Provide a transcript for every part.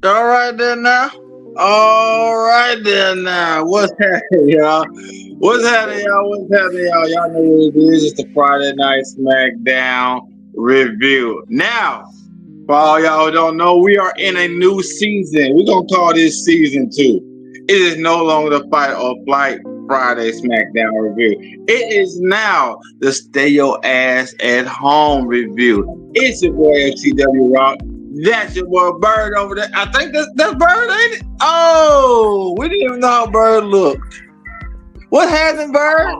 All right then now. All right then now. What's happening, y'all? What's happening, y'all? What's happening, y'all? Y'all know what it is. It's the Friday Night SmackDown review. Now, for all y'all who don't know, we are in a new season. We're gonna call this season two. It is no longer the Fight or Flight Friday SmackDown review. It is now the Stay Your Ass at Home review. It's your boy FTW Rock. That's your boy Bird over there. I think that's Bird, ain't it? Oh, we didn't even know how Bird looked. What happened, Bird?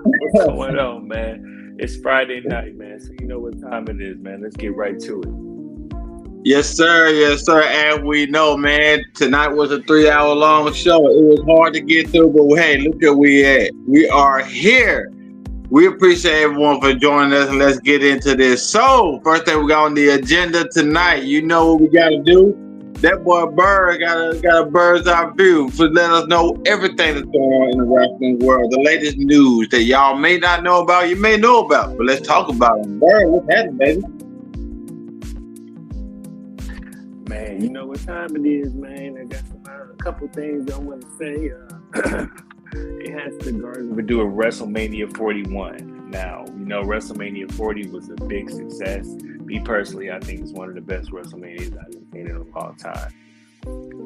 What's going on, man? It's Friday night, man. So you know what time it is, man. Let's get right to it. Yes, sir. Yes, sir. And we know, man, tonight was a 3 hour long show. It was hard to get through, but hey, look where we at. We are here. We appreciate everyone for joining us, and let's get into this. So, first thing we got on the agenda tonight, you know what we got to do? That boy Bird got a bird's eye view for let us know everything that's going on in the wrestling world, the latest news that y'all may not know about, you may know about, but let's talk about it. Bird, what's happening, baby? Man, you know what time it is, man. I got a couple things I want to say. It has to go. We're doing WrestleMania 41. Now, we know WrestleMania 40 was a big success. Me personally, I think it's one of the best WrestleManias I've seen in a long time.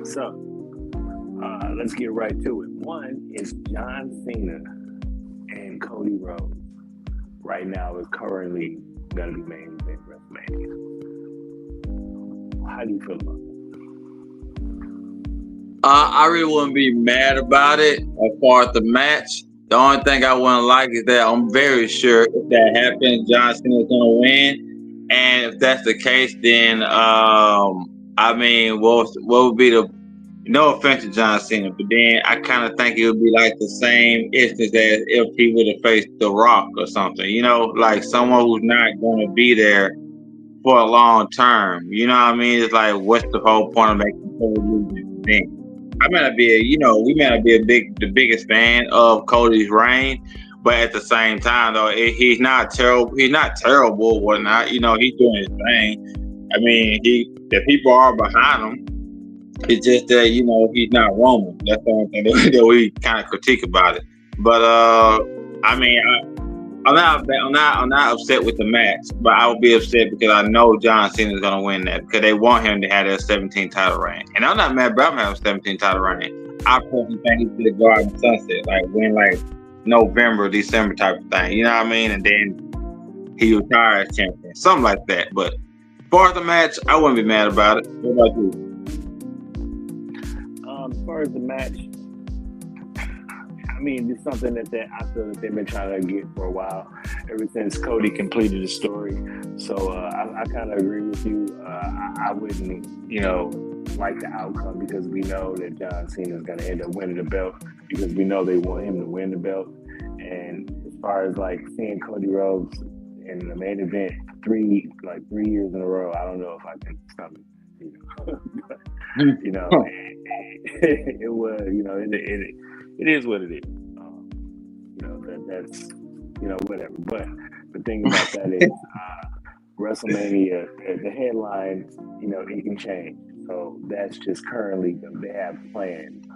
So, let's get right to it. One is John Cena and Cody Rhodes. Right now is currently going to be main event WrestleMania. How do you feel about that? I really wouldn't be mad about it as far as the match. The only thing I wouldn't like is that I'm very sure if that happens, John Cena's gonna win. And if that's the case, then I mean, what would be the? No offense to John Cena, but then I kind of think it would be like the same instance as if he would have faced The Rock or something. You know, like someone who's not going to be there for a long term. You know what I mean? It's like, what's the whole point of making Cody lose this thing? I may not be we may not be the biggest fan of Cody's reign, but at the same time, though, he's not terrible. He's not terrible, whatnot. You know, he's doing his thing. I mean, the people are behind him. It's just that he's not Roman. That's the only thing that we kind of critique about it. But I mean, I'm not upset with the match, but I will be upset because I know John Cena is gonna win that because they want him to have that 17 title reign. And I'm not mad about him having 17 title reign. I personally think he should go out in sunset, like win like November, December type of thing. You know what I mean? And then he retires champion, something like that. But as far as the match, I wouldn't be mad about it. What about you? As far as the match, I mean, it's something that I feel that they've been trying to get for a while, ever since Cody completed the story. So I kind of agree with you. I wouldn't, like the outcome because we know that John Cena is going to end up winning the belt because we know they want him to win the belt. And as far as like seeing Cody Rhodes in the main event 3 years in a row, I don't know if I can stomach it. But, it was, it is what it is. That's whatever. But the thing about that is WrestleMania, the headlines, it can change. So that's just currently they have planned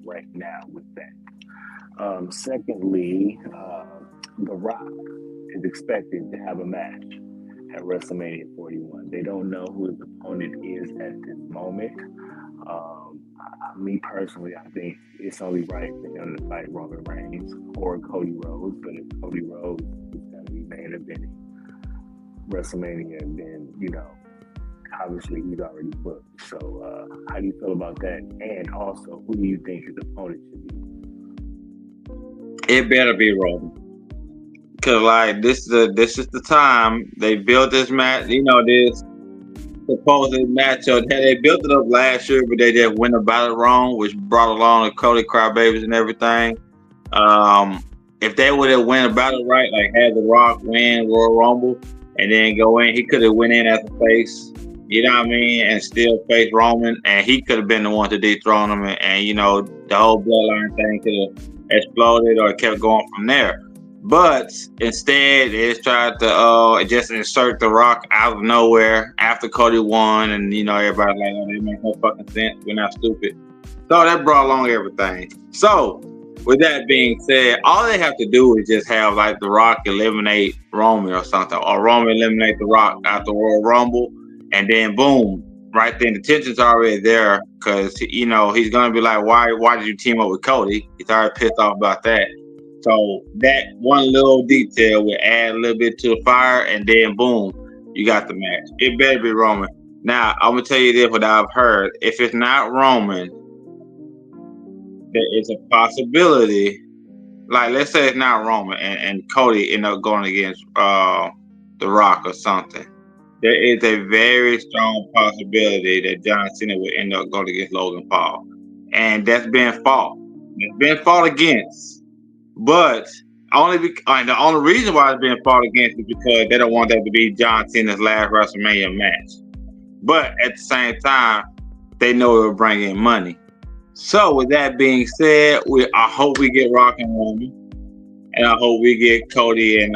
right now with that. Secondly, The Rock is expected to have a match at WrestleMania 41. They don't know who his opponent is at this moment. Me personally, I think it's only right for him to fight Roman Reigns or Cody Rhodes. But if Cody Rhodes is going to be main eventing WrestleMania, then obviously he's already booked. So how do you feel about that? And also, who do you think his opponent should be? It better be Roman. Cause like this is the time they built this match. This supposed matchup. They built it up last year, but they just went about it wrong, which brought along the Cody crybabies and everything. If they would have went about it right, like had The Rock win Royal Rumble and then go in, he could have went in as a face. You know what I mean? And still face Roman, and he could have been the one to dethrone him, and the whole bloodline thing could have exploded or kept going from there. But instead, they just tried to just insert The Rock out of nowhere after Cody won, and everybody like, oh, that makes no fucking sense. We're not stupid. So that brought along everything. So with that being said, all they have to do is just have like The Rock eliminate Roman or something, or Roman eliminate The Rock at the Royal Rumble, and then boom, right then the tension's already there because he's gonna be like, why did you team up with Cody? He's already pissed off about that. So that one little detail will add a little bit to the fire, and then boom, you got the match. It better be Roman. Now I'm gonna tell you this: what I've heard, if it's not Roman, there is a possibility. Like, let's say it's not Roman, and Cody end up going against The Rock or something. There is a very strong possibility that John Cena will end up going against Logan Paul, and that's been fought. It's been fought against. But the only reason why it's been fought against is because they don't want that to be John Cena's last WrestleMania match. But at the same time, they know it will bring in money. So with that being said, I hope we get Rock and Roman, and I hope we get Cody and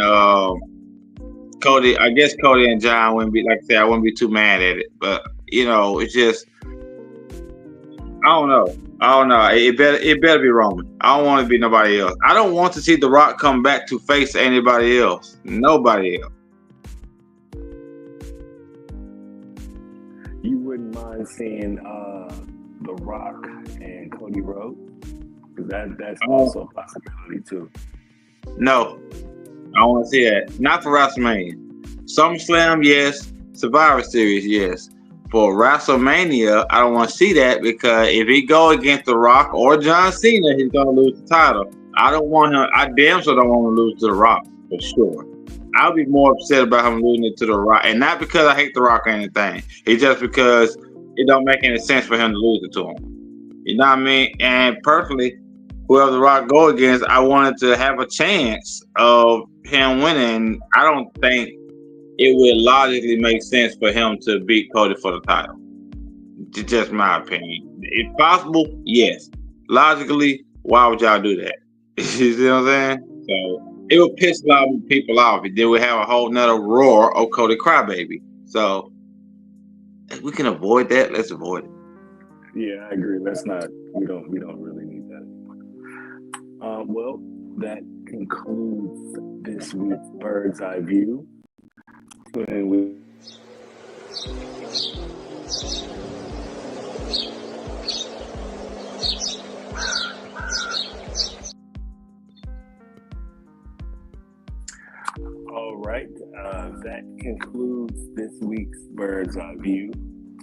Cody. I guess Cody and John wouldn't be, like I said, I wouldn't be too mad at it. But it's just, I don't know. It better be Roman. I don't want it to be nobody else. I don't want to see The Rock come back to face anybody else. Nobody else. You wouldn't mind seeing The Rock and Cody Rhodes? Because that's also a possibility too. No, I don't want to see that. Not for WrestleMania. SummerSlam, yes. Survivor Series, yes. For WrestleMania, I don't want to see that because if he go against The Rock or John Cena, he's going to lose the title. I don't want him. I damn sure don't want him to lose to The Rock, for sure. I'll be more upset about him losing it to The Rock. And not because I hate The Rock or anything. It's just because it don't make any sense for him to lose it to him. You know what I mean? And personally, whoever The Rock go against, I wanted to have a chance of him winning. I don't think it would logically make sense for him to beat Cody for the title. It's just my opinion. If possible, yes. Logically, why would y'all do that? You see what I'm saying? So it would piss a lot of people off. Then we have a whole nother roar of Cody Crybaby. So if we can avoid that, let's avoid it. Yeah, I agree. Let's not. We don't really need that anymore. Well, that concludes this week's Bird's Eye View. All right, that concludes this week's Bird's Eye View.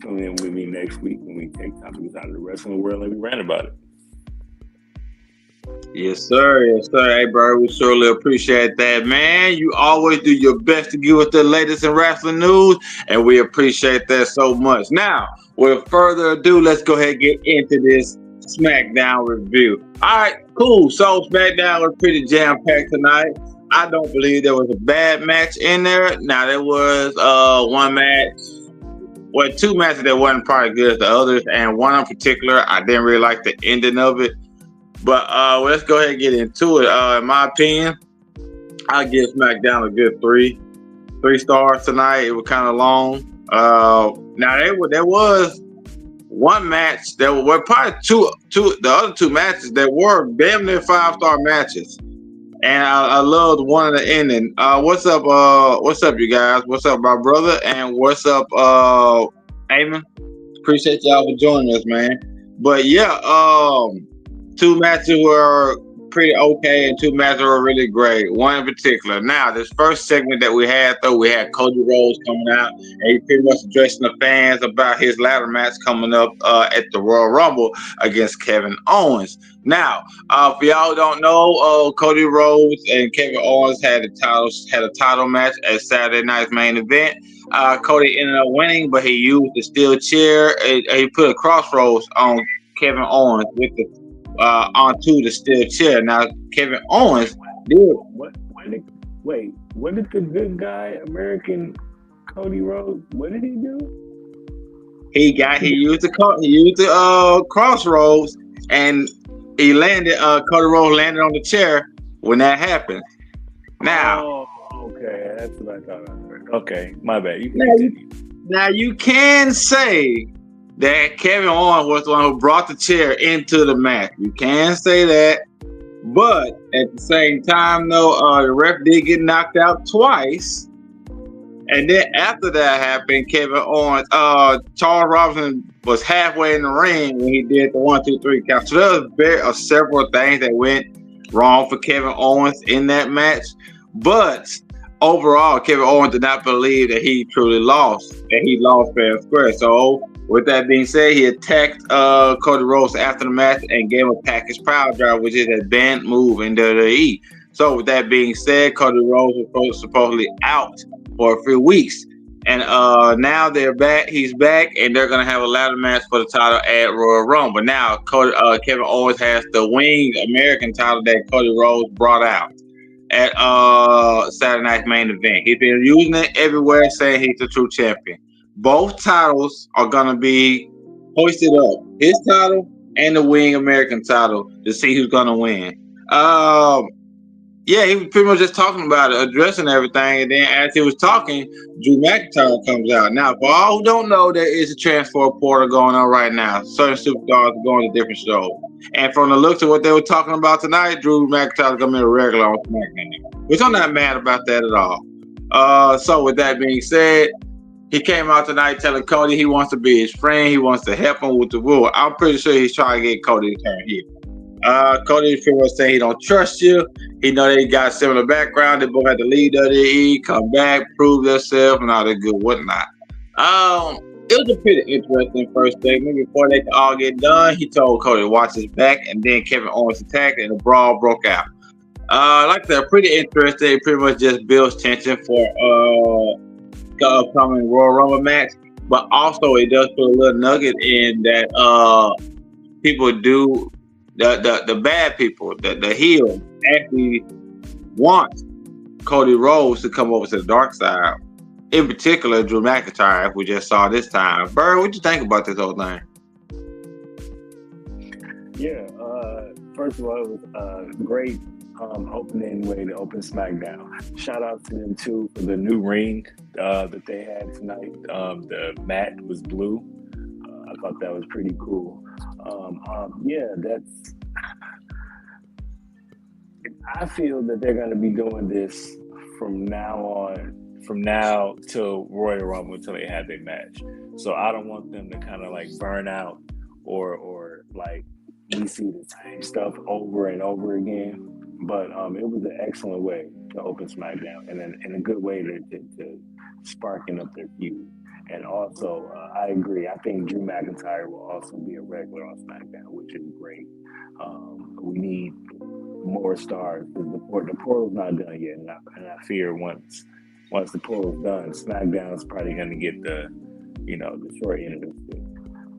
Tune in with me next week when we take topics out of the wrestling world and we rant about it. Yes, sir. Yes, sir. Hey, bro, we surely appreciate that, man. You always do your best to give us the latest in wrestling news, and we appreciate that so much. Now, with further ado, let's go ahead and get into this SmackDown review. All right, cool. So SmackDown was pretty jam-packed tonight. I don't believe there was a bad match in there. Now, there was one match. Well, two matches that wasn't probably good as the others, and one in particular, I didn't really like the ending of it. But let's go ahead and get into it. In my opinion, I'll give SmackDown a good three stars tonight. It was kind of long. Now there was one match. There were probably the other two matches that were damn near 5-star matches, and I loved one of the ending. What's up? What's up, you guys? What's up, my brother? And what's up, Eamon? Appreciate y'all for joining us, man. But yeah, two matches were pretty okay, and two matches were really great. One in particular. Now, this first segment that we had, though, we had Cody Rhodes coming out, and he pretty much addressing the fans about his ladder match coming up at the Royal Rumble against Kevin Owens. Now, for y'all who don't know, Cody Rhodes and Kevin Owens had a title match at Saturday night's main event. Cody ended up winning, but he used the steel chair. He put a crossroads on Kevin Owens with the onto the steel chair. Now, Kevin Owens did. What did the good guy, American Cody Rhodes, what did he do? He used the crossroads, and he landed. Cody Rhodes landed on the chair when that happened. Now, Oh, okay. That's what I thought I heard. Okay, my bad. You can now you, continue. now you can say that Kevin Owens was the one who brought the chair into the match. You can say that. But at the same time, though, the ref did get knocked out twice. And then after that happened, Kevin Owens, Charles Robinson was halfway in the ring when he did the 1, 2, 3 count. So there was several things that went wrong for Kevin Owens in that match. But overall, Kevin Owens did not believe that he truly lost, that he lost fair and square. So with that being said, he attacked Cody Rhodes after the match and gave him a package power drive, which is a banned move in WWE. So with that being said, Cody Rhodes was supposedly out for a few weeks. And now they're back. He's back, and they're gonna have a ladder match for the title at Royal Rumble. But now Kevin Owens has the winged American title that Cody Rhodes brought out at Saturday Night's Main Event. He's been using it everywhere, saying he's the true champion. Both titles are gonna be hoisted up. His title and the winged American title to see who's gonna win. Yeah, he was pretty much just talking about it, addressing everything, and then as he was talking, Drew McIntyre comes out. Now, for all who don't know, there is a transfer portal going on right now. Certain superstars are going to different shows. And from the looks of what they were talking about tonight, Drew McIntyre is going to be a regular on SmackDown, which I'm not mad about that at all. So with that being said, he came out tonight telling Cody he wants to be his friend. He wants to help him with the rule. I'm pretty sure he's trying to get Cody to turn heel. Cody pretty much saying he don't trust you. He know they got similar background. They both had to leave WWE, come back, prove themselves, and all that good whatnot. It was a pretty interesting first segment. Before they could all get done, he told Cody to watch his back, and then Kevin Owens attacked, and the brawl broke out. Like they're pretty interesting. It pretty much just builds tension for the upcoming Royal Rumble match, but also it does put a little nugget in that people do. The bad people, the heel, actually want Cody Rhodes to come over to the dark side. In particular, Drew McIntyre, as we just saw this time. Bird, what you think about this whole thing? Yeah, first of all, it was a great opening way to open SmackDown. Shout out to them too for the new ring that they had tonight. The mat was blue. I thought that was pretty cool. Yeah, that's. I feel that they're going to be doing this from now till Royal Rumble until they have their match. So I don't want them to kind of like burn out or like we see the same stuff over and over again. But it was an excellent way to open SmackDown and a good way to sparking up their feud. And also, I agree. I think Drew McIntyre will also be a regular on SmackDown, which is great. We need more stars because the portal's not done yet, and I fear once the portal's done, SmackDown's probably going to get the short end of the stick.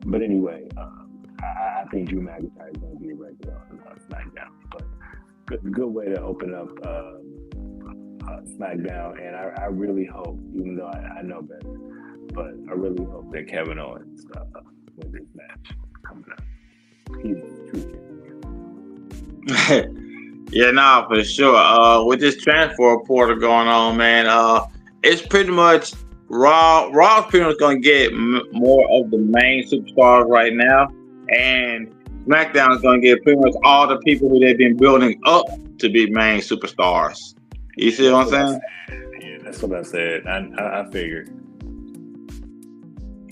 But anyway, I think Drew McIntyre is going to be a regular on SmackDown. But good way to open up SmackDown, and I really hope, even though I know better. But I really hope that Kevin Owens wins this match coming up. He's the true champion. Yeah, nah, for sure. With this transfer portal going on, man, it's pretty much Raw. Raw's pretty much going to get more of the main superstars right now, and SmackDown is going to get pretty much all the people who they've been building up to be main superstars. You see what I'm saying? Yeah, that's what I said. I figured.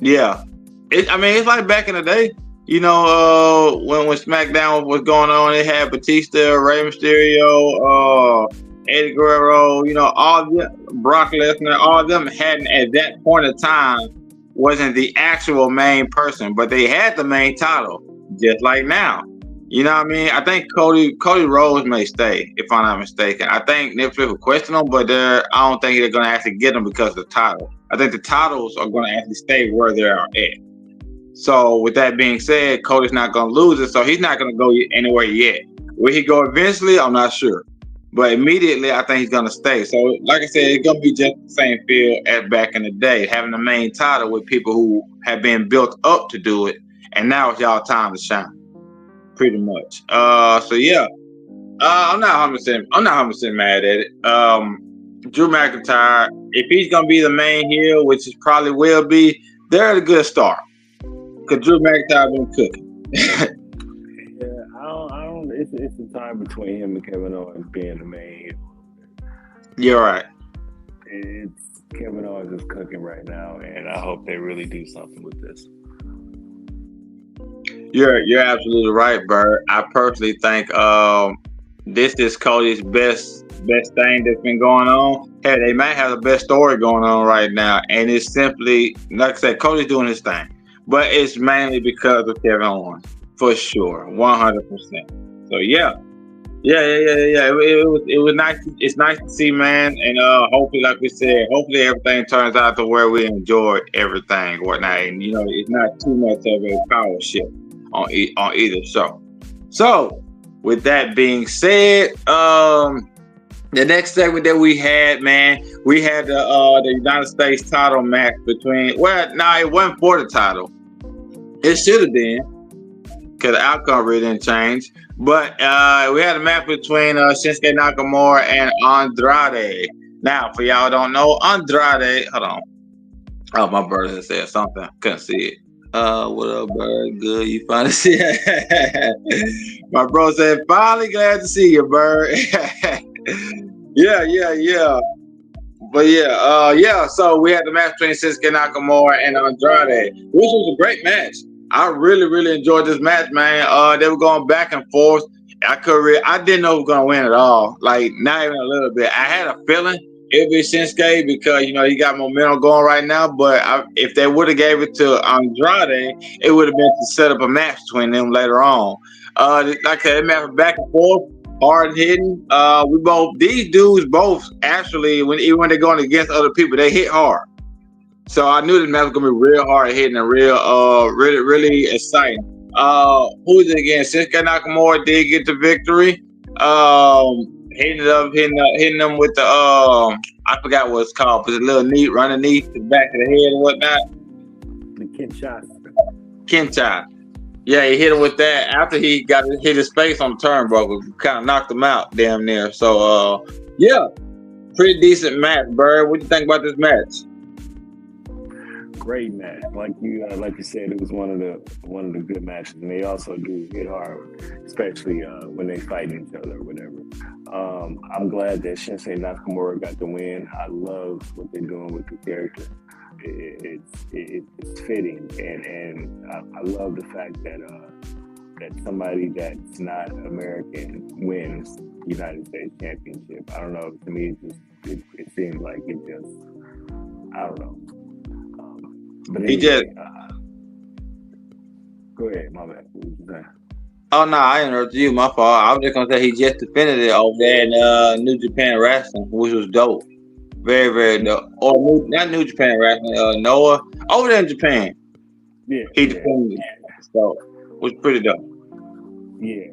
Yeah, it's like back in the day, when SmackDown was going on, it had Batista, Rey Mysterio, Eddie Guerrero, all of them, Brock Lesnar, all of them hadn't at that point in time wasn't the actual main person, but they had the main title, just like now. You know what I mean? I think Cody Rhodes may stay, if I'm not mistaken. I think Netflix will question him, but I don't think they're going to actually get him because of the title. I think the titles are going to actually stay where they are at. So with that being said, Cody's not going to lose it, so he's not going to go anywhere yet. Will he go eventually? I'm not sure. But immediately, I think he's going to stay. So like I said, it's going to be just the same feel as back in the day, having the main title with people who have been built up to do it, and now it's y'all time to shine. Pretty much. So yeah. I'm not 100%. I'm not 100% mad at it. Drew McIntyre, if he's gonna be the main heel, which is probably will be, they're at a good start. Cause Drew McIntyre been cooking. Yeah, I don't. It's a time between him and Kevin Owens being the main. You're right. It's Kevin Owens is cooking right now, and I hope they really do something with this. You're absolutely right, Bert. I personally think this is Cody's best thing that's been going on. Hey, they might have the best story going on right now, and it's simply like I said, Cody's doing his thing, but it's mainly because of Kevin Owens, for sure, 100%. So yeah. It was nice. It's nice to see, man, and hopefully, like we said, hopefully everything turns out to where we enjoy everything, whatnot, and it's not too much of a power shift on either show. So, with that being said, the next segment that we had, man, we had the United States title match between. Well, no, it wasn't for the title. It should have been, because the outcome really didn't change. But we had a match between Shinsuke Nakamura and Andrade. Now, for y'all don't know, Andrade, hold on. Oh, my brother has said something. Couldn't see it. What up, Bird? Good, you finally see it. My bro said, finally glad to see you, Bird. Yeah. But yeah. So we had the match between Shinsuke Nakamura and Andrade, which was a great match. I really, really enjoyed this match, man. They were going back and forth. I didn't know who was gonna win at all. Like, not even a little bit. I had a feeling it would be Shinsuke because he got momentum going right now. But if they would have gave it to Andrade, it would have been to set up a match between them later on. Like I said, match was back and forth, hard hitting. These dudes both actually, even when they're going against other people, they hit hard. So I knew this match was gonna be real hard hitting and really, really exciting. Who's it again? Shinsuke Nakamura did get the victory. Hitting them with the I forgot what it's called, but a little knee, running knee to the back of the head and whatnot. The Kinshasa. Yeah, he hit him with that after he got hit his face on the turnbuckle, kind of knocked him out damn near. So yeah, pretty decent match, Bird. What do you think about this match? Great match, like you said, it was one of the good matches, and they also do hit hard, especially when they fight each other or whatever. I'm glad that Shinsuke Nakamura got the win. I love what they're doing with the character. It's fitting, and I love the fact that somebody that's not American wins United States Championship. I don't know. To me, it seems like it just, I don't know. But anyway, go ahead, my bad. What was you saying? Oh no, I interrupted you. My fault. I was just gonna say he just defended it over there in New Japan Wrestling, which was dope. Very, very dope. Or not New Japan Wrestling. Noah over there in Japan. Yeah, he defended it. So it was pretty dope. Yeah,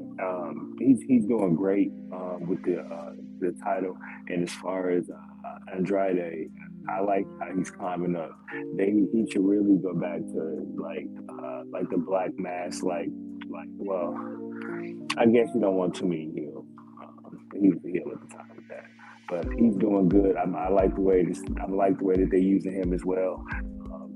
he's doing great with the title, and as far as Andrade, I like how he's climbing up. He should really go back to like the Black Mass, well, I guess you don't want too many heels. He was the heel at the time with that, but he's doing good. I like the way that they're using him as well.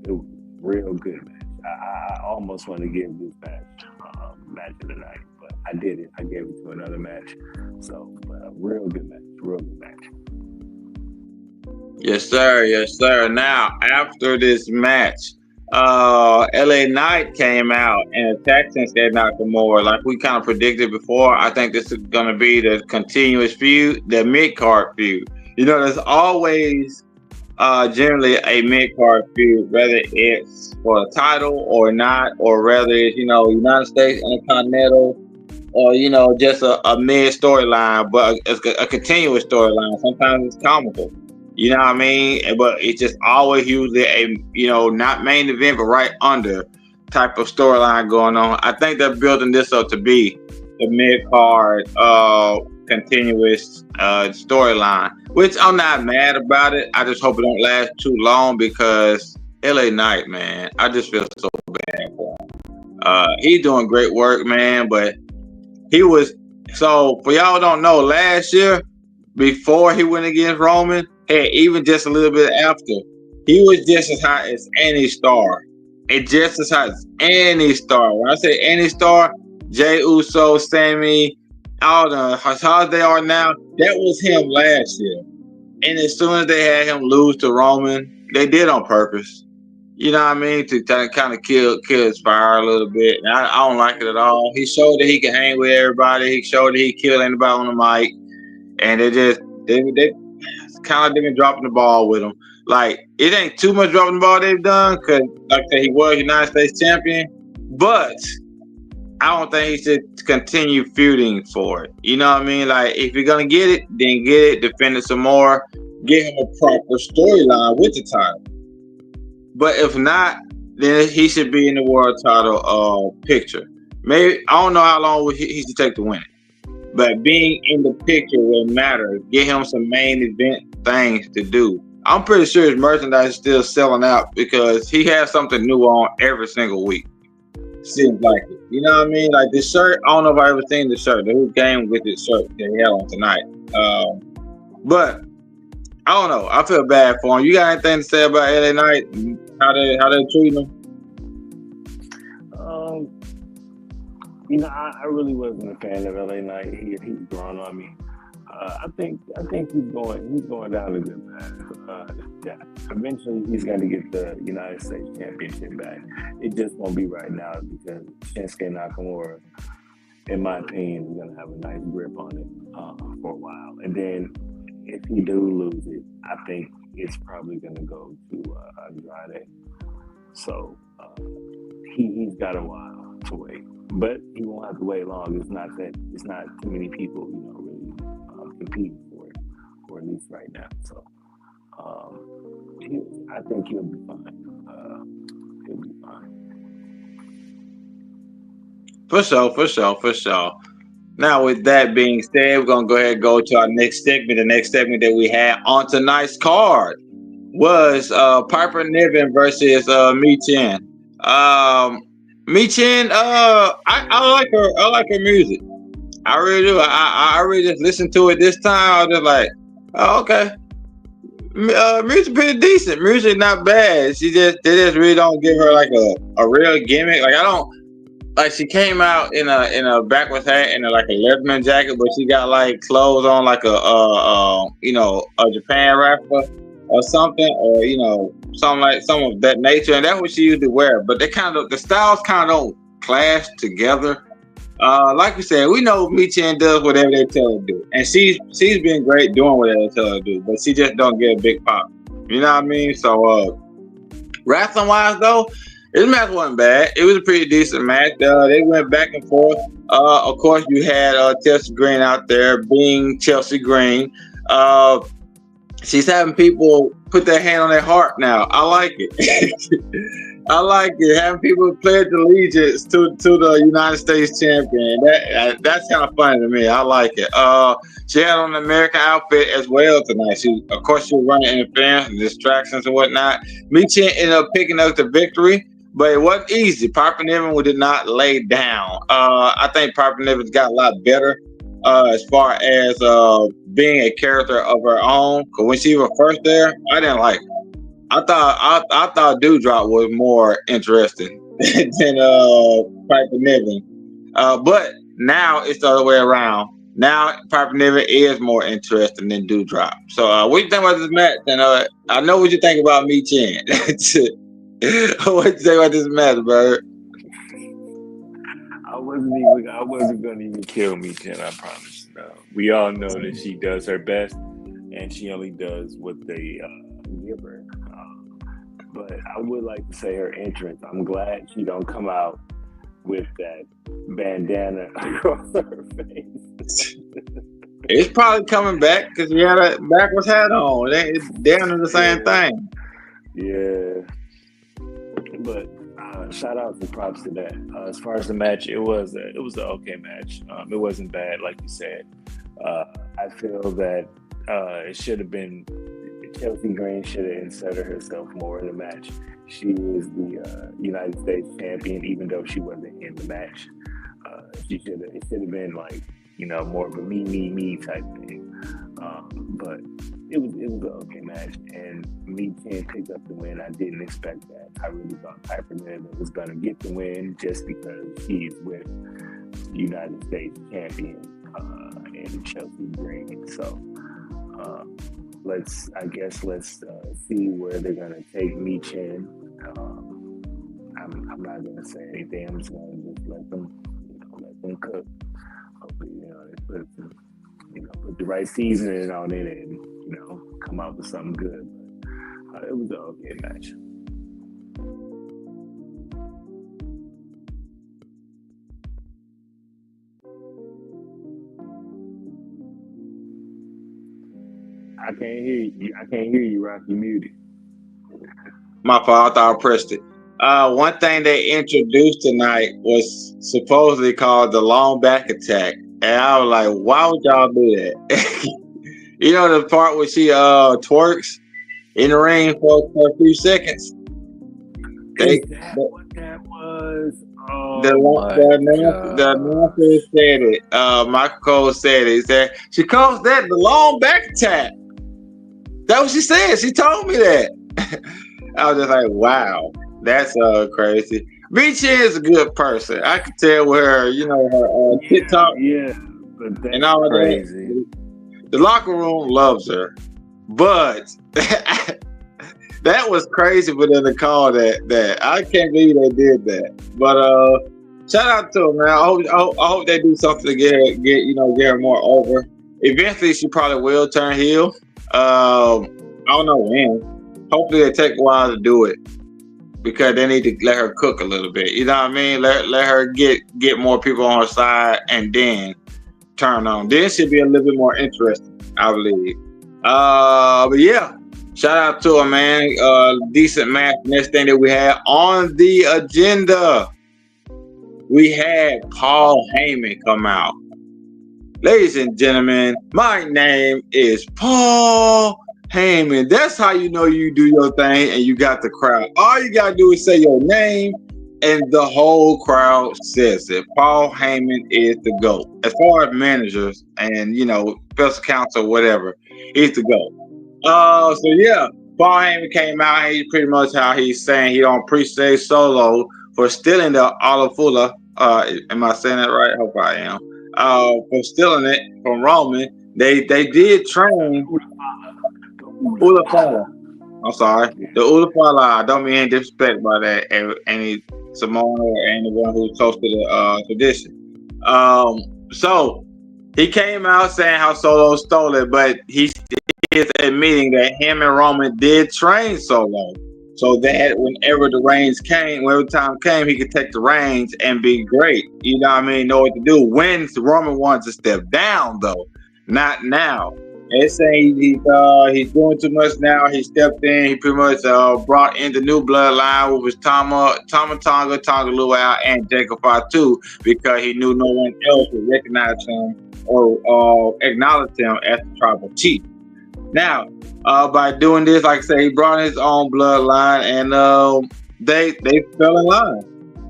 It was real good match. I almost want to give this match of the night, but I did it. I gave it to another match. So, real good match. Yes, sir. Now, after this match, LA Knight came out and attacked Shinsuke Nakamura like we kind of predicted before. I think this is going to be the continuous feud, the mid-card feud. There's always generally a mid-card feud, whether it's for a title or not, or whether it's, United States Intercontinental, or, just a mid storyline, but it's a continuous storyline. Sometimes it's comical. You know what I mean? But it's just always usually a, not main event, but right under type of storyline going on. I think they're building this up to be the mid-card continuous storyline, which I'm not mad about it. I just hope it don't last too long because LA Knight, man, I just feel so bad for him. He's doing great work, man, but he was So for y'all who don't know, last year before he went against Roman, hey, even just a little bit after, he was just as hot as any star. It just as hot as any star. When I say any star, Jay Uso, Sammy, all the as hot as they are now, that was him last year. And as soon as they had him lose to Roman, they did on purpose. You know what I mean? To kind of kill his fire a little bit. And I don't like it at all. He showed that he can hang with everybody. He showed that he killed anybody on the mic. And they kind of been dropping the ball with him. Like, it ain't too much dropping the ball they've done because, like I said, he was United States champion. But I don't think he should continue feuding for it. You know what I mean? Like, if you're gonna get it, then get it, defend it some more, get him a proper storyline with the title. But if not, then he should be in the world title picture. Maybe I don't know how long he should take to win it. But being in the picture will matter. Get him some main event things to do. I'm pretty sure his merchandise is still selling out because he has something new on every single week. Seems like it. You know what I mean? Like this shirt, I don't know if I ever seen the shirt. The who came with this shirt that he had on tonight. But I don't know. I feel bad for him. You got anything to say about LA Knight? How they treat him? I really wasn't a fan of LA Knight. He's grown on me. I think he's going down a good path. Yeah, eventually he's going to get the United States Championship back. It just won't be right now because Shinsuke Nakamura, in my opinion, is going to have a nice grip on it for a while. And then if he do lose it, I think it's probably going to go to Andrade. So he's got a while to wait, but he won't have to wait long. It's not too many people, really competing for it, or at least right now. So I think he'll be fine. He'll be fine. For sure. Now, with that being said, we're gonna go ahead and go to our next segment. The next segment that we had on tonight's card was Piper Niven versus Mi Chen. Mi Chen, I like her. I like her music. I really do. I really just listened to it this time. I was just like, oh, okay. Music pretty decent. Music not bad. They just really don't give her like a real gimmick. Like I don't like she came out in a backwards hat and like a Leatherman jacket, but she got like clothes on like a Japan rapper or something, or some of that nature, and that's what she usually wear. But the styles kind of don't clash together. Like we said, we know Mi Chen does whatever they tell her to do, and she's been great doing whatever they tell her to do, but she just don't get a big pop. You know what I mean? So wrestling wise though, this match wasn't bad. It was a pretty decent match. They went back and forth. Of course, you had Chelsea Green out there being Chelsea Green. She's having people put their hand on their heart now. I like it. I like it. Having people pledge allegiance to the United States champion. That's kind of funny to me. I like it. She had on an American outfit as well tonight. She was running interference and distractions and whatnot. Mi Chen ended up picking up the victory, but it wasn't easy. Piper Niven did not lay down. I think Piper Niven's got a lot better as far as being a character of her own. Because when she was first there, I didn't like her. I thought Dewdrop was more interesting than Piper Niven. But now it's the other way around. Now Piper Niven is more interesting than Dewdrop. So what do you think about this match? And I know what you think about Mi Chen. What do you think about this match, Bird? I wasn't gonna even kill Mi Chen, I promise. We all know that she does her best, and she only does what they give her. But I would like to say her entrance. I'm glad she don't come out with that bandana across her face. It's probably coming back because he had a backwards hat on. It's down to the same thing. Yeah. But shout out and props to that. As far as the match, it was an okay match. It wasn't bad, like you said. I feel that it should have been. Chelsea Green should have inserted herself more in the match. She is the United States champion, even though she wasn't in the match. It should have been like more of a me type thing. But it was an okay match, and Me Chin picked up the win. I didn't expect that. I really thought Piper Niven was gonna get the win just because he's with United States champion in Chelsea Green. So let's see where they're gonna take Me Chin. I'm not gonna say anything. I'm just gonna let them cook. Hopefully, they put the right seasoning on it and come out with something good. But it was an okay match. I can't hear you, Rock. You muted. My fault. I thought I pressed it. One thing they introduced tonight was supposedly called the long back attack, and I was like, "Why would y'all do that?" The part where she twerks in the ring for a few seconds. Is that what that was? Oh, the announcer said it. Michael Cole said it. He said she calls that the long back attack. That's what she said. She told me that. I was just like, wow, that's crazy. Me Chin is a good person. I can tell with her, her TikTok. Yeah, but that's and all crazy. The locker room loves her, but that was crazy for them to call that. I can't believe they did that. But shout out to them, man. I hope they do something to get her more over. Eventually, she probably will turn heel. I don't know when. Hopefully, it take a while to do it because they need to let her cook a little bit. You know what I mean? Let her get more people on her side and then turn on. Then she'll be a little bit more interesting, I believe. But yeah, shout out to her, man. Decent match. Next thing that we had on the agenda, we had Paul Heyman come out. Ladies and gentlemen, my name is Paul Heyman. That's how you know you do your thing and you got the crowd. All you gotta do is say your name and the whole crowd says it. Paul Heyman is the GOAT. As far as managers and special counsel, whatever, he's the GOAT. So yeah, Paul Heyman came out. He's pretty much how he's saying he don't appreciate Solo for stealing the Olive Fuller. Am I saying that right? I hope I am. For stealing it from Roman. They did train Ulafala. I'm sorry. The Ulafala, I don't mean any disrespect by that. Any Samoan or anyone who's close to the tradition. So he came out saying how Solo stole it, but he is admitting that him and Roman did train Solo. So that whenever time came, he could take the reins and be great. You know what I mean? Know what to do. When Roman wanted to step down, though, not now. They say he's doing too much now. He stepped in. He pretty much brought in the new bloodline with his Tama Tonga Luau, and Jacob Fatu because he knew no one else would recognize him or acknowledge him as the tribal chief. Now, by doing this, like I said, he brought in his own bloodline, and they fell in line.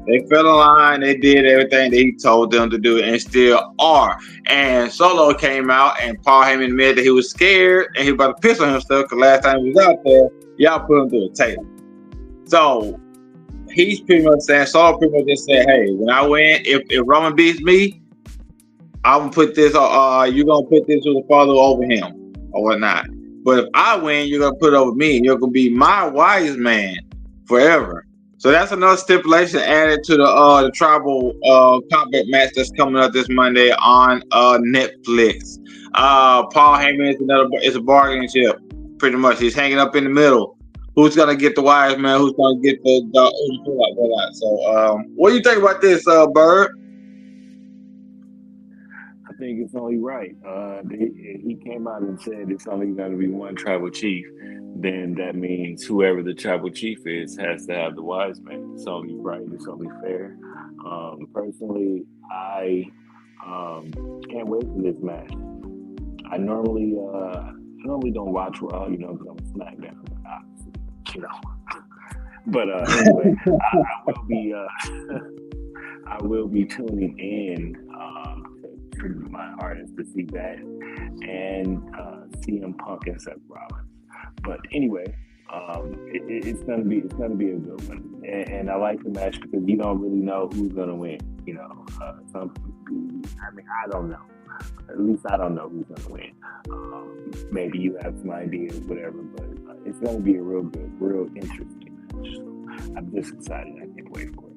They fell in line. They did everything that he told them to do, and still are. And Solo came out, and Paul Heyman admitted that he was scared, and he was about to piss on himself because last time he was out there, y'all put him through a table. So he's pretty much saying, Solo pretty much just said, hey, when I win, if Roman beats me, I'm gonna put this. You're gonna put this with the father over him or whatnot. But if I win, you're gonna put it over me, and you're gonna be my wise man forever. So that's another stipulation added to the tribal combat match that's coming up this Monday on Netflix. Paul Heyman is a bargaining chip, pretty much. He's hanging up in the middle. Who's gonna get the wise man? Who's gonna get the So, what do you think about this, Bird? I think it's only right. He came out and said it's only going to be one tribal chief. Then that means whoever the tribal chief is has to have the wise man. It's only right. It's only fair. Personally, I can't wait for this match. I normally don't watch Raw, because I'm a SmackDown, obviously, But anyway, I will be tuning in for my artists to see that and CM Punk and Seth Rollins. But anyway, it's gonna be a good one, and I like the match because you don't really know who's gonna win. You know, I don't know. At least I don't know who's gonna win. Maybe you have some ideas, whatever, but it's gonna be a real good, real interesting match. So I'm just excited. I can't wait for it.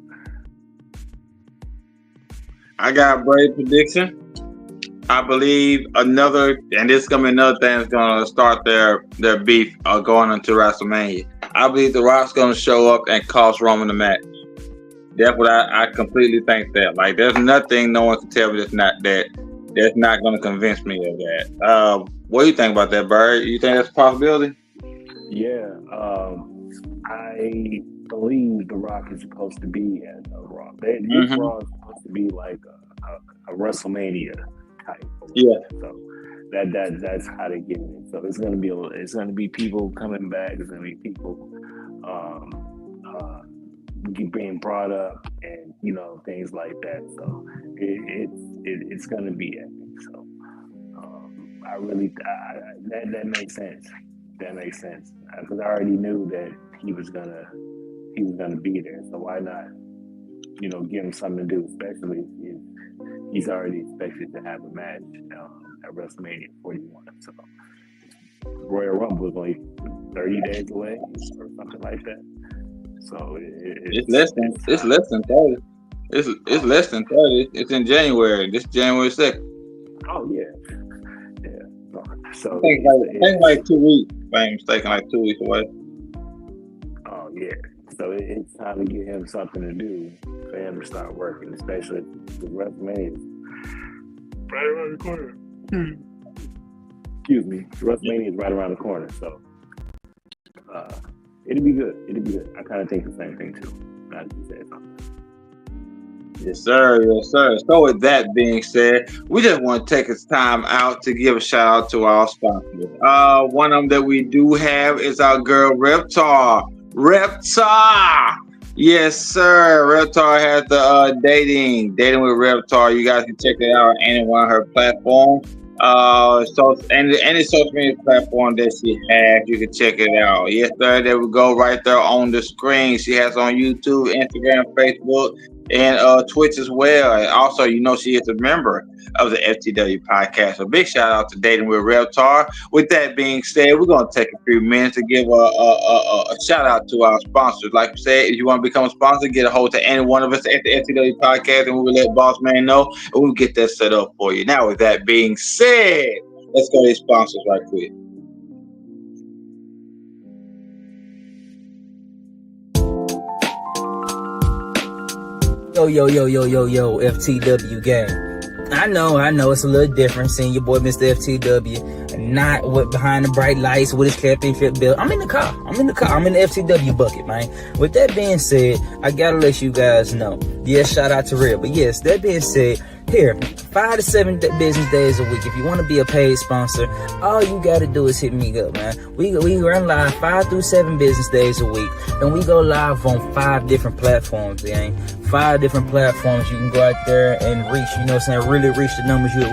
I got a brave prediction. I believe another, and this is gonna be another thing that's gonna start their beef going into WrestleMania. I believe The Rock's gonna show up and cost Roman the match. That's what I completely think that. Like, there's nothing no one can tell me that's not gonna convince me of that. What do you think about that, Bird? You think that's a possibility? Yeah, I believe The Rock is supposed to be at Raw. This Raw is supposed to be like a WrestleMania type. Yeah. So that's how they get it. So it's gonna be people coming back. It's gonna be people being brought up, and things like that. So it's gonna be epic. So that makes sense. That makes sense because I already knew that he was gonna be there. So why not, give him something to do, especially if he's already expected to have a match at WrestleMania 41. So Royal Rumble is only 30 days away or something like that. So it's less than 30. It's less than 30. It's in January. This January 2nd. Oh yeah. So I think like 2 weeks. If I'm mistaken, like 2 weeks away. Oh yeah. So it's time to give him something to do for him to start working, especially with WrestleMania right around the corner. Excuse me. WrestleMania is right around the corner, so it'll be good. I kind of think the same thing too. Now that you said something. Yes, sir. Yes, sir. So with that being said, we just want to take this time out to give a shout out to our sponsors. One of them that we do have is our girl Reptar. Yes, sir. Reptar has the dating with Reptar. You guys can check it out on any one of her platforms. Any social media platform that she has, you can check it out. Yes, sir. There we go, right there on the screen. She has on YouTube, Instagram, Facebook, and Twitch as well. And also, she is a member of the FTW podcast. So big shout out to Dating with Reptar. With that being said, we're going to take a few minutes to give a shout out to our sponsors. Like we said, if you want to become a sponsor, get a hold to any one of us at the FTW podcast, and we will let Boss Man know, and we'll get that set up for you. Now, with that being said, let's go to these sponsors right quick. Yo, FTW gang. I know it's a little different seeing your boy Mr. FTW not behind the bright lights with his championship belt. I'm in the car. I'm in the FTW bucket, man. With that being said, I gotta let you guys know. Yes, shout out to Real. But yes, that being said, here, 5 to 7 business days a week. If you want to be a paid sponsor, all you got to do is hit me up, man. We run live 5 through 7 business days a week, and we go live on 5 different platforms, gang. 5 different platforms you can go out there and reach, really reach the numbers you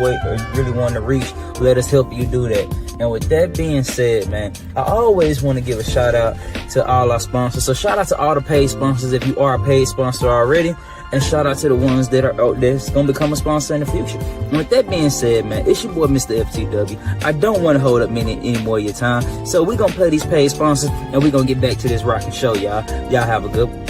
really want to reach. Let us help you do that. And with that being said, man, I always want to give a shout out to all our sponsors. So shout out to all the paid sponsors if you are a paid sponsor already. And shout out to the ones that are out there that's going to become a sponsor in the future. And with that being said, man, it's your boy, Mr. FTW. I don't want to hold up any more of your time. So we're going to play these paid sponsors, and we're going to get back to this rocking show, y'all. Y'all have a good one.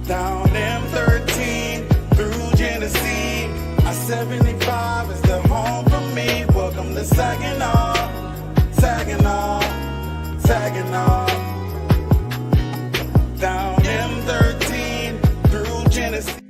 Down M13 through Genesee, I-75 is the home for me. Welcome to Saginaw, Saginaw, Saginaw. Down M13 through Genesee.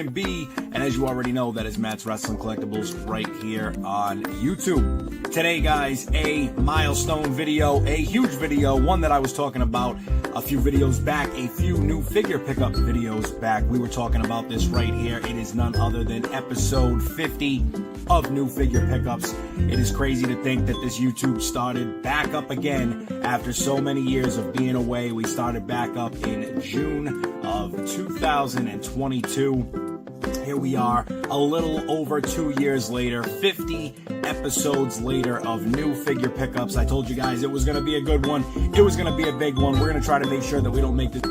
can be. And as you already know, that is Matt's Wrestling Collectibles right here on YouTube. Today, guys, a milestone video, a huge video, one that I was talking about a few videos back, a few new figure pickup videos back. We were talking about this right here. It is none other than episode 50 of new figure pickups. It is crazy to think that this YouTube started back up again after so many years of being away. We started back up in June of 2022. Here we are, a little over 2 years later, 50 episodes later of new figure pickups. I told you guys it was going to be a good one. It was going to be a big one. We're going to try to make sure that we don't make this...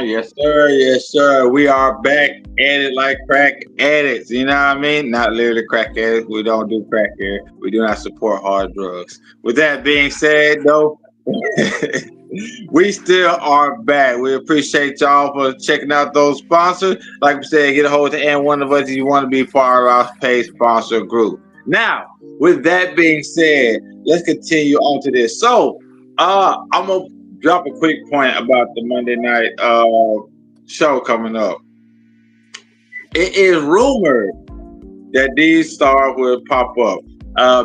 Yes, sir. Yes, sir. We are back at it like crack addicts. You know what I mean? Not literally crack addicts. We don't do crack here. We do not support hard drugs. With that being said, though, we still are back. We appreciate y'all for checking out those sponsors. Like we said, get a hold of and one of us if you want to be part of our paid sponsor group. Now, with that being said, let's continue on to this. So, I'm going to drop a quick point about the Monday night show coming up. It is rumored that these stars will pop up.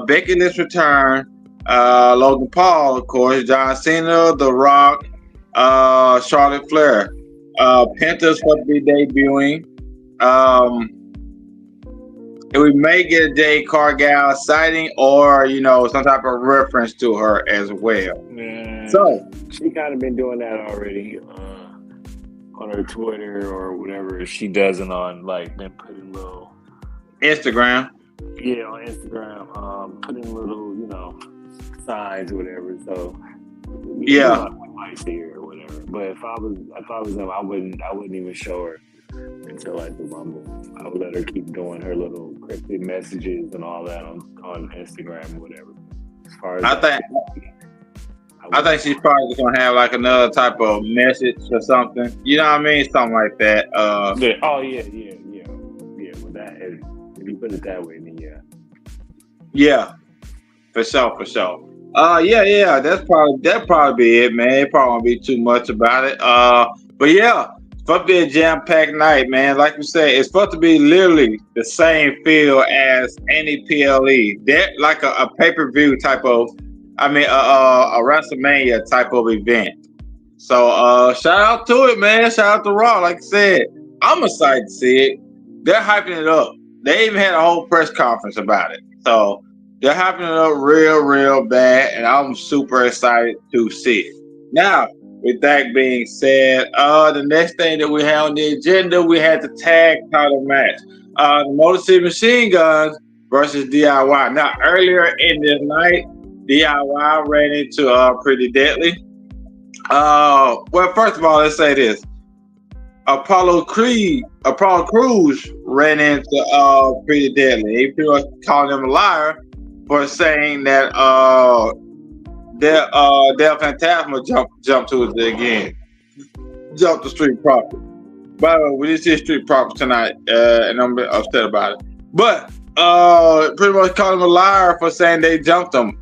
Becky Lynch return, Logan Paul, of course, John Cena, The Rock, Charlotte Flair. Penta's supposed to be debuting. And we may get a Jade Cargill sighting or, you know, some type of reference to her as well. Yeah. So she kind of been doing that already on her Twitter or whatever. She doesn't on, like, been putting little Instagram. Yeah, on Instagram, putting little, you know, signs or whatever. So yeah, we might see her or whatever. But if I was them, I wouldn't even show her until like the Rumble. I would let her keep doing her little cryptic messages and all that on Instagram or whatever. As far as I think she's probably just gonna have like another type of message or something. You know what I mean? Something like that. Yeah. With that, if you put it that way, then yeah. Yeah, for sure. Yeah. That'd probably be it, man. It probably won't be too much about it. But yeah. It's supposed to be a jam-packed night, man. Like we said, it's supposed to be literally the same feel as any PLE. They're like a pay-per-view type of, a WrestleMania type of event. So shout out to it, man. Shout out to Raw. Like I said, I'm excited to see it. They're hyping it up. They even had a whole press conference about it. So they're hyping it up real bad, and I'm super excited to see it. Now, with that being said, the next thing that we had on the agenda, we had the tag title match. The Motor City Machine Guns versus DIY. Now, earlier in this night, DIY ran into Pretty Deadly. Well, first of all, let's say this. Apollo Crews ran into Pretty Deadly. He pretty much called him a liar for saying that Del Fantasma jumped to it again. Jumped the Street Profits. By the way, we did see Street Profits tonight, and I'm upset about it. But pretty much called him a liar for saying they jumped him.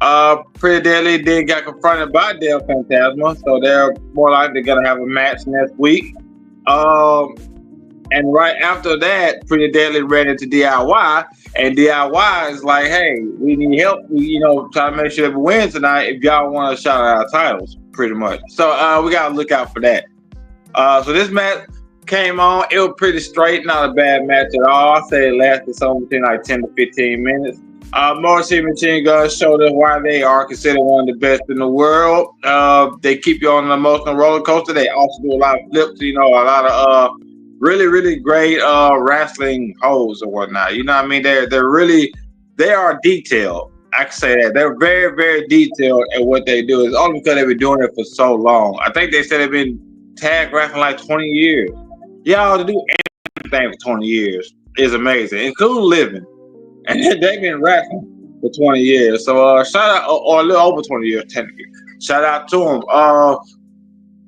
Pretty Deadly then got confronted by Del Fantasma, so they're more likely going to have a match next week. And right after that, Pretty Deadly ran into DIY, and DIY is like, hey, we need help. We, try to make sure that we win tonight if y'all want to shout out our titles, pretty much. So we got to look out for that. So this match came on. It was pretty straight, not a bad match at all. I say it lasted somewhere between like 10 to 15 minutes. Motor City Machine Guns showed us why they are considered one of the best in the world. They keep you on an emotional roller coaster. They also do a lot of flips, a lot of really great wrestling holds or whatnot. You know what I mean? They are detailed. I can say that. They're very, very detailed at what they do. It's only because they've been doing it for so long. I think they said they've been tag wrestling like 20 years. Y'all, to do anything for 20 years is amazing, including living. And they've been wrestling for 20 years. So shout out, or a little over 20 years technically. Shout out to them.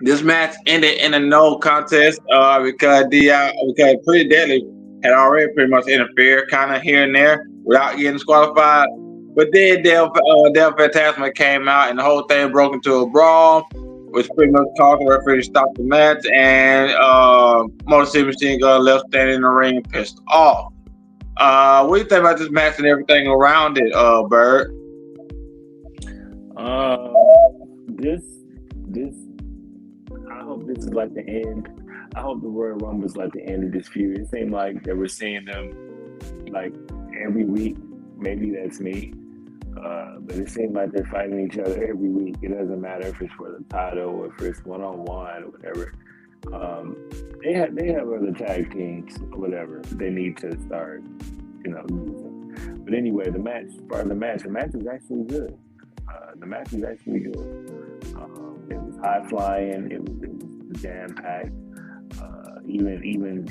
This match ended in a no contest because Pretty Deadly had already pretty much interfered kind of here and there without getting disqualified. But then Del Fantasma came out and the whole thing broke into a brawl, which pretty much caused the referee to stop the match, and Motor City Machine Gun left standing in the ring and pissed off. What do you think about this match and everything around it, Bird? This I hope this is like the end. I hope the Royal Rumble is like the end of this feud. It seemed like they were seeing them like every week. Maybe that's me. But it seems like they're fighting each other every week. It doesn't matter if it's for the title or if it's one-on-one or whatever. They have other tag teams or whatever they need to start, using. But anyway, the match is actually good. The match is actually good. It was high flying. It was jam packed. Even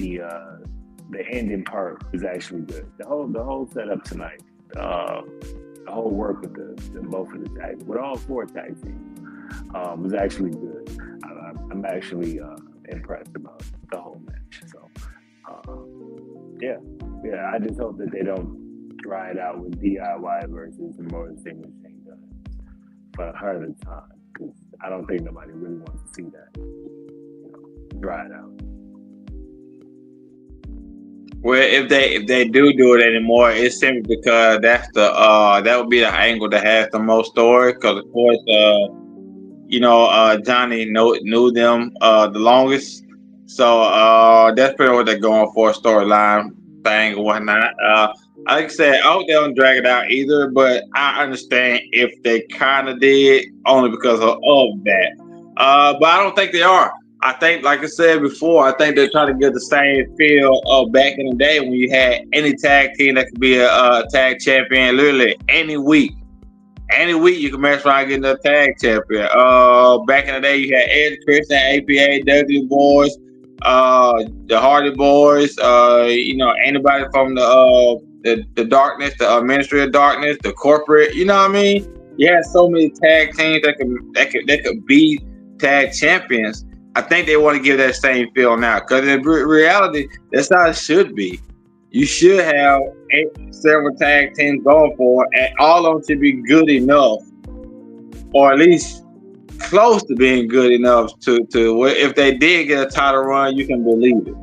the ending part was actually good. The whole setup tonight. The whole work with the both of the tags, with all four tag teams, was actually good. I'm actually impressed about the whole match. So, yeah. I just hope that they don't dry it out with DIY versus the Motor City Machine Gun for a hundred time, because I don't think nobody really wants to see that. Dry it out. Well, if they do it anymore, it's simply because that's that would be the angle that has the most story. Because of course, Johnny knew them the longest, so that's pretty much what they're going for, a storyline thing or whatnot. Like I said, I hope they don't drag it out either, but I understand if they kind of did, only because of that. But I don't think they are. I think, like I said before, I think they're trying to get the same feel of back in the day when you had any tag team that could be a tag champion literally any week. Any week you can mess around getting a tag champion. Back in the day you had Edge, Christian, APA, Dudley Boys, the Hardy Boys, anybody from the darkness, the Ministry of Darkness, the corporate, you know what I mean? You had so many tag teams that could be tag champions. I think they want to give that same feel now, because in reality, that's how it should be. You should have several tag teams going for it, and all of them should be good enough, or at least close to being good enough to if they did get a title run, you can believe it.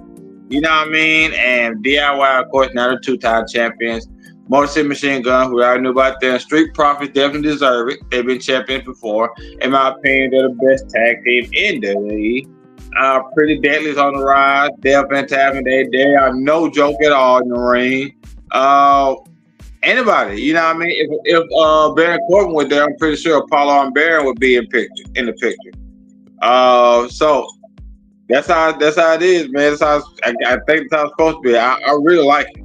You know what I mean? And DIY, of course, now they're two-time champions. Motor City Machine Gun, who I already knew about them. Street Profits definitely deserve it. They've been champions before. In my opinion, they're the best tag team in WWE. Pretty Deadly's on the rise. Del Fantasma, they are no joke at all in the ring. Anybody, you know what I mean? If Baron Corbin was there, I'm pretty sure Apollo and Baron would be in the picture. So that's how it is, man. I think that's how it's supposed to be. I really like it.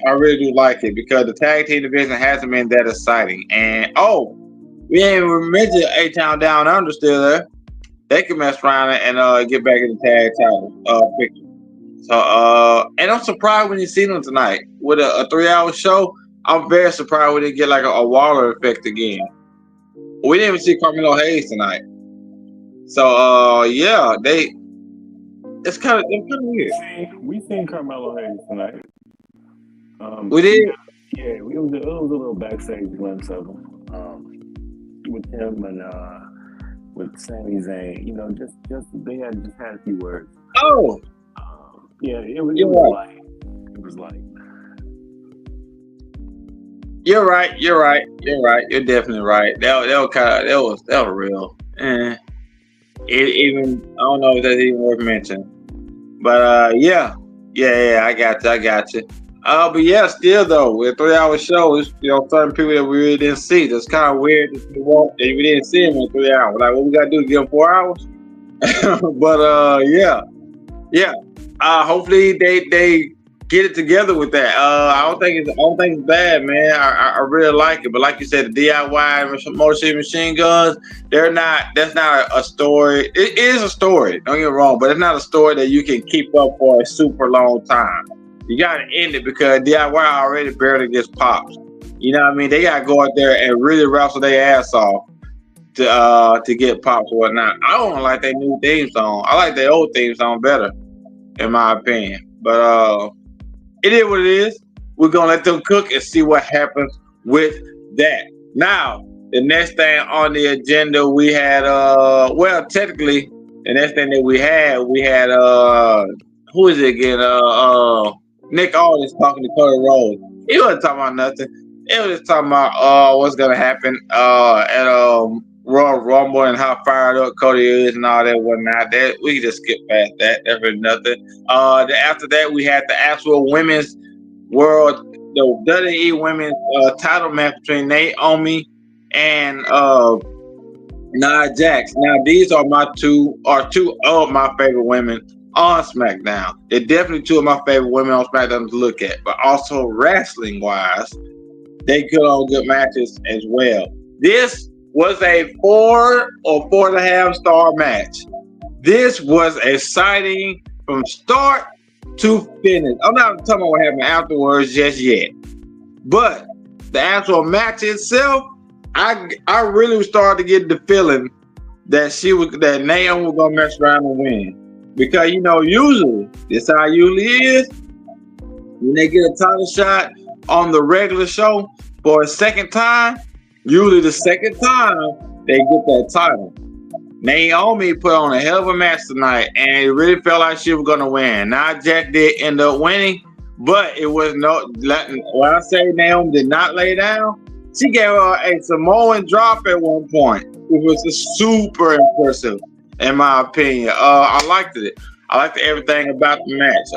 I really do like it, because the tag team division hasn't been that exciting. And we ain't even mentioned A-Town Down Under still there. They can mess around and get back in the tag title picture. So and I'm surprised when you see them tonight with a 3-hour show. I'm very surprised we didn't get like a Waller effect again. We didn't even see Carmelo Hayes tonight. So it's kind of weird. We seen Carmelo Hayes tonight. We did. Yeah, it was a little backstage glimpse of him with him and with Sami Zayn. Just they had a few words. Oh, yeah, it was light. It was light. You're right. You're definitely right. That was real. I don't know if that's even worth mentioning. But yeah, I got you. But yeah, still though, with a 3-hour show, it's, certain people that we really didn't see. That's kind of weird that we didn't see them in 3 hours. Like, what we gotta do? Give them 4 hours? But yeah. Hopefully they get it together with that. I don't think it's bad, man. I really like it. But like you said, the DIY Motor City Machine Guns, that's not a story. It is a story, don't get me wrong, but it's not a story that you can keep up for a super long time. You gotta end it, because DIY already barely gets pops. You know what I mean? They gotta go out there and really wrestle their ass off to get pops or whatnot. I don't like their new theme song. I like their old theme song better, in my opinion. But it is what it is. We're gonna let them cook and see what happens with that. Now, the next thing on the agenda, we had technically the next thing that we had who is it again? Nick Aldis talking to Cody Rhodes. He wasn't talking about nothing. He was just talking about what's gonna happen at Royal Rumble and how fired up Cody is and all that whatnot. That we can just skip past that. That's really nothing. After that, we had the actual women's world, the WWE women's title match between Naomi and Nia Jax. Now, these are two of my favorite women on SmackDown. They're definitely two of my favorite women on SmackDown to look at, but also wrestling wise, they good on good matches as well. This was a 4 or 4.5 star match. This was exciting from start to finish. I'm not talking about what happened afterwards just yet, but the actual match itself, I really started to get the feeling that Naomi was gonna mess around and win, because usually this how it usually is when they get a title shot on the regular show for a second time. Usually the second time they get that title. Naomi put on a hell of a match tonight, and it really felt like she was gonna win. Nia Jax did end up winning, but it was when I say Naomi did not lay down, she gave her a Samoan drop at one point. It was super impressive, in my opinion. I liked it. I liked everything about the match.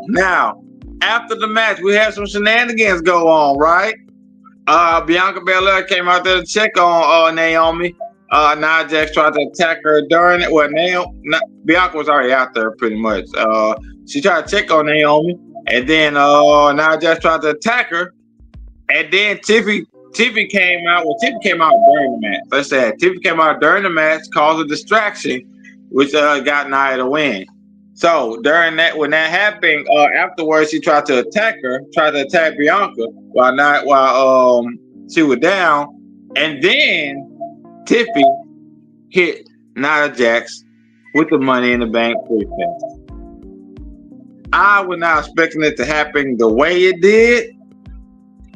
Now, after the match, we had some shenanigans go on, right? Bianca Belair came out there to check on Naomi. Nia Jax tried to attack her during it. Well, Bianca was already out there pretty much. She tried to check on Naomi, and then Nia Jax tried to attack her, and then Tiffany came out. Well, Tiffany came out during the match. Let's say Tiffany came out during the match, caused a distraction, which got Nia to win. So during that, when that happened, afterwards she tried to attack Bianca while she was down, and then Tiffany hit Nia Jax with the Money in the Bank briefcase. I was not expecting it to happen the way it did.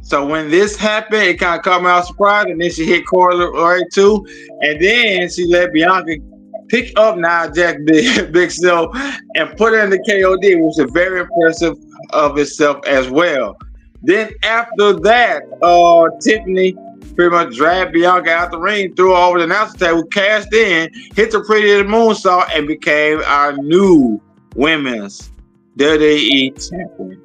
So when this happened, it kind of caught me off surprise, and then she hit Corey right too, and then she let Bianca pick up Nia Jax big self and put her in the KOD, which is very impressive of itself as well. Then after that, Tiffany pretty much dragged Bianca out the ring, threw her over the announcer table, cashed in, hit the pretty moonsault, and became our new women's WWE champion.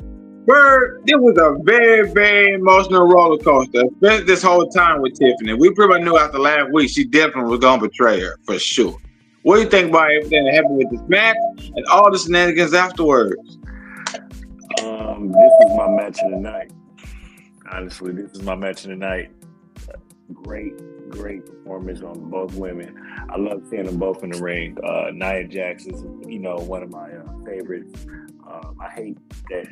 Bird, it was a very, very emotional roller coaster, especially this whole time with Tiffany. We pretty much knew after last week she definitely was going to betray her, for sure. What do you think about everything that happened with this match and all the shenanigans afterwards? This is my match of the night. Honestly, this is my match of the night. Great performance on both women. I love seeing them both in the ring. Nia Jax is, one of my favorites. I hate that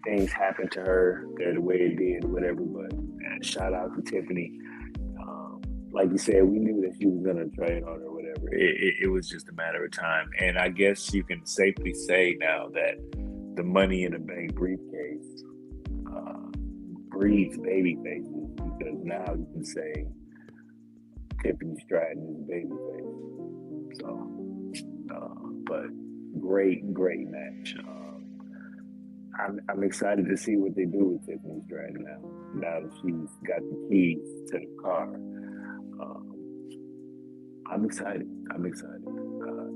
things happen to her the way it did, whatever. But shout out to Tiffany. Like you said, we knew that she was gonna trade on her, whatever. It was just a matter of time. And I guess you can safely say now that the Money in the Bank briefcase breeds baby faces, because now you can say Tiffany Stratton is baby face. So, but great match. I'm excited to see what they do with Tiffany Stratton now that she's got the keys to the car. I'm excited.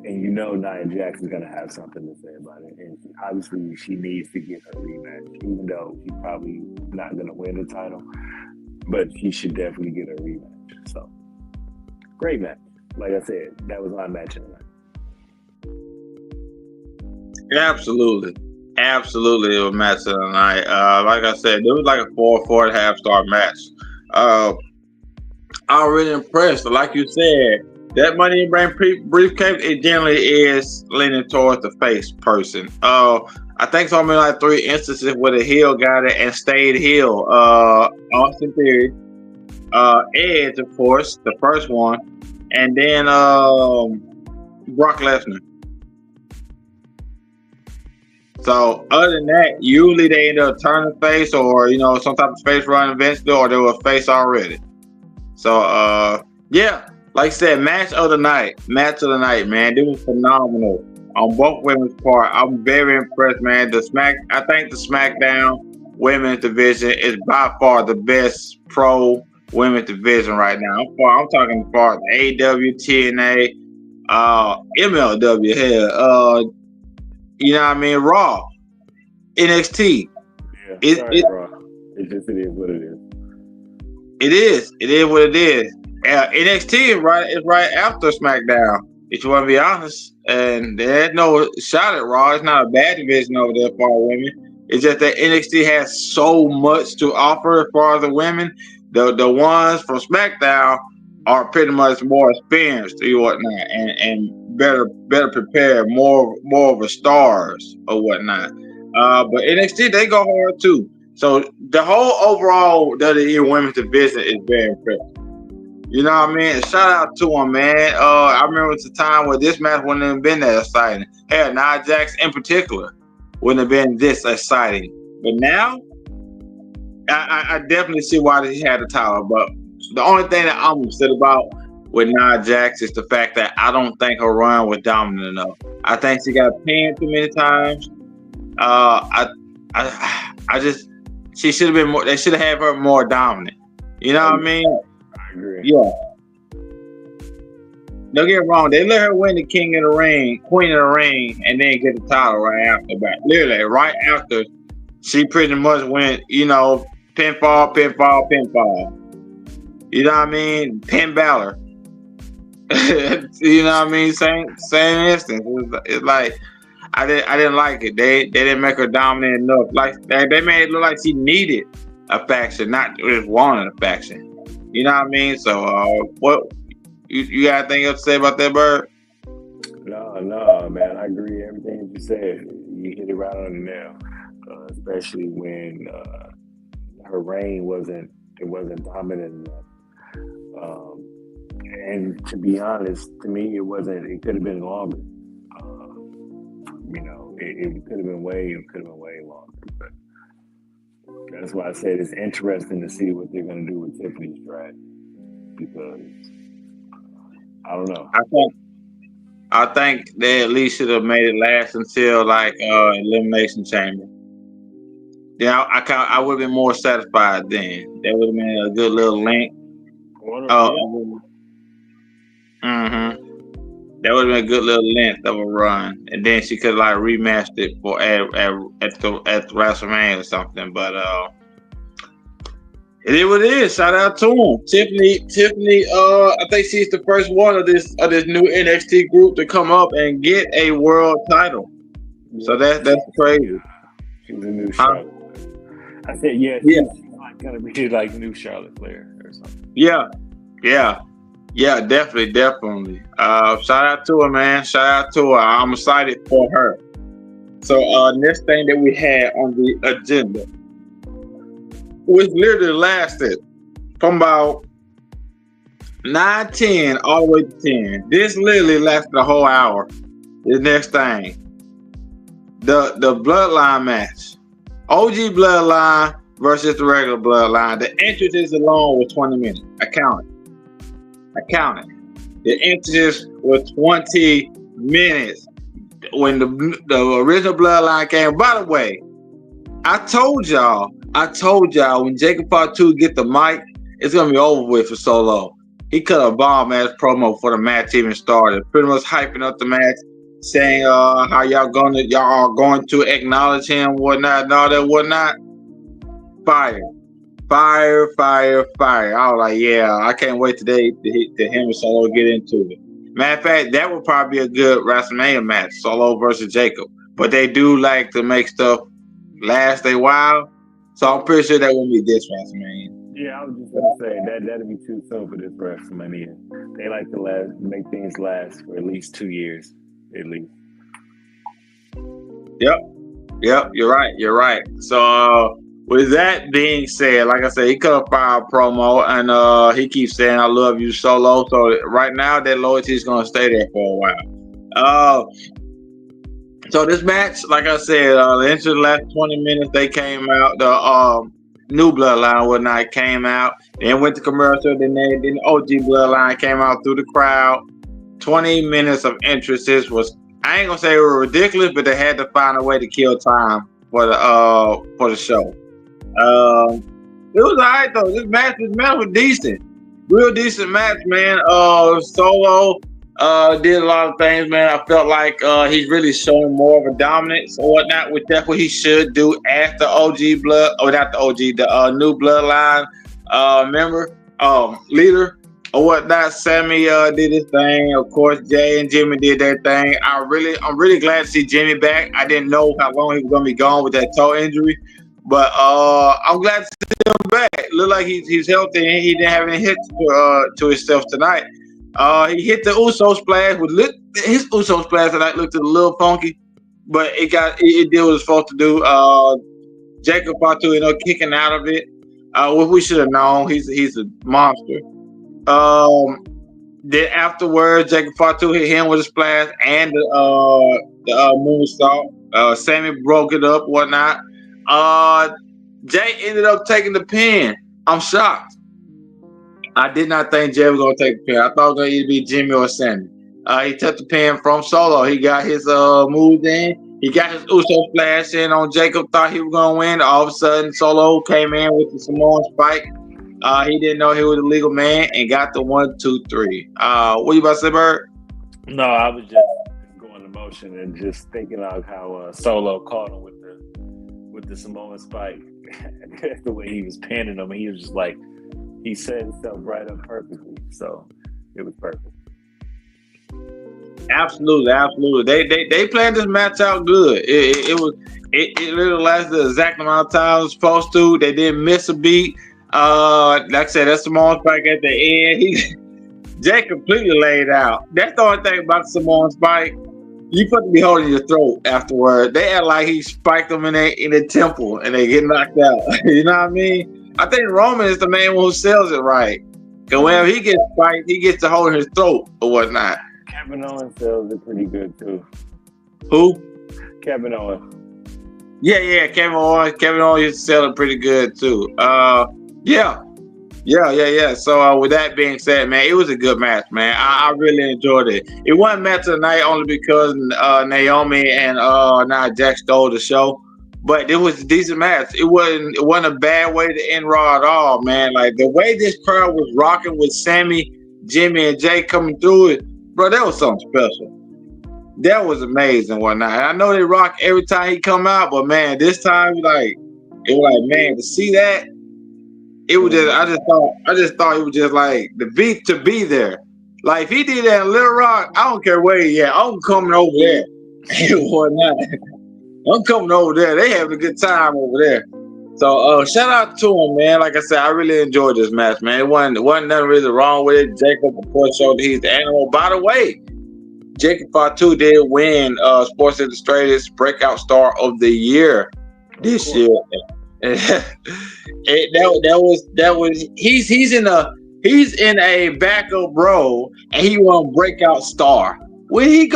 And Nia Jax is going to have something to say about it. And obviously she needs to get her rematch, even though she's probably not going to win the title. But she should definitely get a rematch. So, great match. Like I said, that was my match of the night. Absolutely. It was a match of the night. Like I said, it was like a 4.5 star match. I was really impressed. Like you said, that Money in the Bank briefcase, it generally is leaning towards the face person. I think it's only like 3 instances where the heel got it and stayed heel. Austin Theory, Edge, of course, the first one, and then Brock Lesnar. So other than that, usually they end up turning face or some type of face run eventually, or they were face already. So yeah, like I said, match of the night, man. It was phenomenal on both women's part. I'm very impressed, man. I think the SmackDown women's division is by far the best pro women's division right now. I'm talking as far as AEW, TNA, MLW, hell, you know what I mean, Raw, NXT. Yeah, Raw. It is what it is. It is what it is. NXT is right after SmackDown, if you want to be honest. And there's no shot at Raw. It's not a bad division over there for our women. It's just that NXT has so much to offer as far as the women. The ones from SmackDown are pretty much more experienced or whatnot, and better prepared, more of a stars or whatnot. But NXT, they go hard too. So the whole overall WWE women's division is very impressive. You know what I mean? Shout out to them, man. I remember it's a time where this match wouldn't have been that exciting. Hell, Nia Jax in particular wouldn't have been this exciting. But now, I definitely see why he had the title. But the only thing that I'm upset about with Nia Jax is the fact that I don't think her run was dominant enough. I think she got pinned too many times. She should have been more. They should have had her more dominant. You know what I mean? I agree. Yeah. Don't get me wrong. They let her win the Queen of the Ring, and then get the title right after. But literally, right after, she pretty much went, pinfall. You know what I mean? Pin Balor. You know what I mean? Same instance. It's like I didn't like it. They didn't make her dominant enough. Like they made it look like she needed a faction, not just wanted a faction. You know what I mean? So what you got anything else to say about that, Bird? No, man. I agree with everything you said. You hit it right on the nail. Especially when her reign wasn't dominant enough. And to be honest, to me, it could have been longer. It could have been way longer. But that's why I said it's interesting to see what they're going to do with Tiffany's draft, because I don't know. I think they at least should have made it last until Elimination Chamber. Yeah, I would have been more satisfied then. That would have been a good little link. That would have been a good little length of a run, and then she could have rematched it for at WrestleMania or something. But it is what it is. Shout out to him, Tiffany. I think she's the first one of this new NXT group to come up and get a world title. So that's crazy. She's a new Charlotte. I said, yeah. She's gonna be like new Charlotte Flair or something. Yeah, definitely. Shout out to her, man. Shout out to her. I'm excited for her. So next thing that we had on the agenda, which literally lasted from about 9:10 all the way to 10. This literally lasted a whole hour. The next thing, the Bloodline match, OG Bloodline versus the regular Bloodline. The entrances alone was 20 minutes. I counted. The entrances were 20 minutes when the original Bloodline came. By the way, I told y'all when Jacob Fatu get the mic, it's gonna be over with for Solo. He cut a bomb ass promo before the match even started, pretty much hyping up the match, saying how y'all are going to acknowledge him, whatnot, and all that whatnot. Fire. I was like, yeah, I can't wait today to him and Solo get into it. Matter of fact, that would probably be a good WrestleMania match, Solo versus Jacob. But they do like to make stuff last a while, so I'm pretty sure that won't be this WrestleMania. Yeah, I was just gonna say that'd be too soon for this WrestleMania. They like to make things last for at least 2 years, at least. Yep, you're right. So with that being said, like I said, he cut a fire promo, and he keeps saying, I love you, Solo. So right now, that loyalty is going to stay there for a while. So this match, like I said, the into the last 20 minutes they came out. The new bloodline and whatnot came out. Then went to commercial. Then the OG bloodline came out through the crowd. 20 minutes of interest. This was, I ain't gonna say it was ridiculous, but they had to find a way to kill time for the show. It was alright though. This match was decent. Real decent match, man. Solo did a lot of things, man. I felt like he's really showing more of a dominance or whatnot, which that's what he should do as the OG blood, or not the OG, the new bloodline member, leader or whatnot. Sammy did his thing. Of course, Jay and Jimmy did their thing. I'm really glad to see Jimmy back. I didn't know how long he was gonna be gone with that toe injury. But I'm glad to see him back. Look like he's healthy and he didn't have any hits to himself tonight. He hit the Uso splash his Uso splash tonight looked a little funky, but it did what it was supposed to do. Jacob Fatu ended up kicking out of it. What we should have known, he's a monster. Then afterwards, Jacob Fatu hit him with a splash and the moonsault. Sammy broke it up, whatnot. Jay ended up taking the pin. I'm shocked. I did not think Jay was gonna take the pin. I thought it was gonna either be Jimmy or Sammy. He took the pin from Solo. He got his moves in. He got his Uso splash in on Jacob. Thought he was gonna win. All of a sudden, Solo came in with the Samoan spike. He didn't know he was a legal man and got the 1, 2, 3. What you about to say, Bird? No, I was just going emotion and just thinking of how Solo caught him with the Samoan spike. The way he was panning him, he was just like, he set himself right up perfectly. So it was perfect. Absolutely. They planned this match out good. It literally lasted the exact amount of time it was supposed to. They didn't miss a beat. Like I said, that's Samoan spike at the end. Jay completely laid out. That's the only thing about the Samoan spike. You put to be holding your throat afterward. They act like he spiked them in the temple and they get knocked out. You know what I mean? I think Roman is the main one who sells it right. Because whenever he gets spiked, he gets to hold his throat or whatnot. Kevin Owens sells it pretty good too. Who? Kevin Owens. Yeah, Kevin Owens used to sell it pretty good too. Yeah. So with that being said, man, it was a good match, man. I really enjoyed it. It wasn't match tonight only because Naomi and Nia Jax stole the show, but it was a decent match. It wasn't a bad way to end Raw at all, man. Like the way this crowd was rocking with Sammy, Jimmy, and Jay coming through it, bro, that was something special. That was amazing one night. I know they rock every time he come out, but man, this time it was like, man, to see that. It was just I just thought it was just like the beat to be there. Like if he did that in Little Rock, I don't care where he at. I'm coming over there. Whatnot. I'm coming over there. They having a good time over there. So shout out to him, man. Like I said, I really enjoyed this match, man. It wasn't nothing really wrong with it. Jacob, of course, showed that he's the animal. By the way, Jacob Fatu did win Sports Illustrated's Breakout Star of the Year this year. That was he's in a backup role and he won breakout star. When he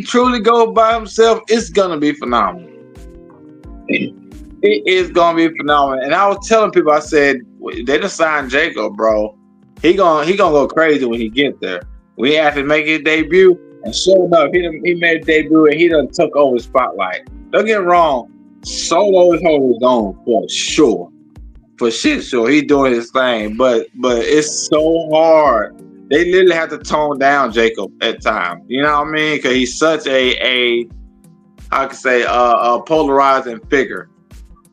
truly goes by himself, it's gonna be phenomenal. It is gonna be phenomenal. And I was telling people, I said they just signed Jacob, bro. He gonna go crazy when he gets there. We have to make his debut, and sure enough, he made a debut and he done took over the spotlight. Don't get me wrong. Solo is holding his own for sure. For shit sure. He's doing his thing. But it's so hard. They literally have to tone down Jacob at times. You know what I mean? Because he's such a polarizing figure.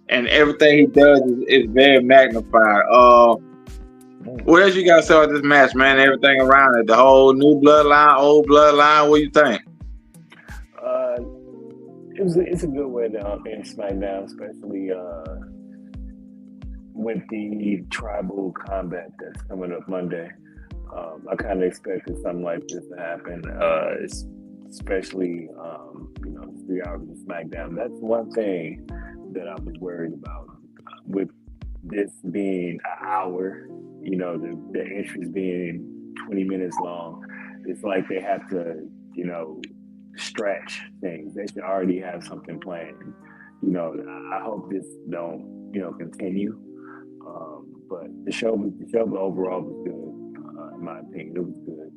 And everything he does is very magnified. What else you got to say about this match, man? Everything around it. The whole new bloodline, old bloodline. What do you think? It's a good way to end SmackDown, especially with the tribal combat that's coming up Monday. I kind of expected something like this to happen, especially 3 hours of SmackDown. That's one thing that I was worried about with this being an hour. The entries being 20 minutes long. It's like they have to, stretch things. They should already have something planned. You know, I hope this don't, continue. But the show overall was good. In my opinion, it was good.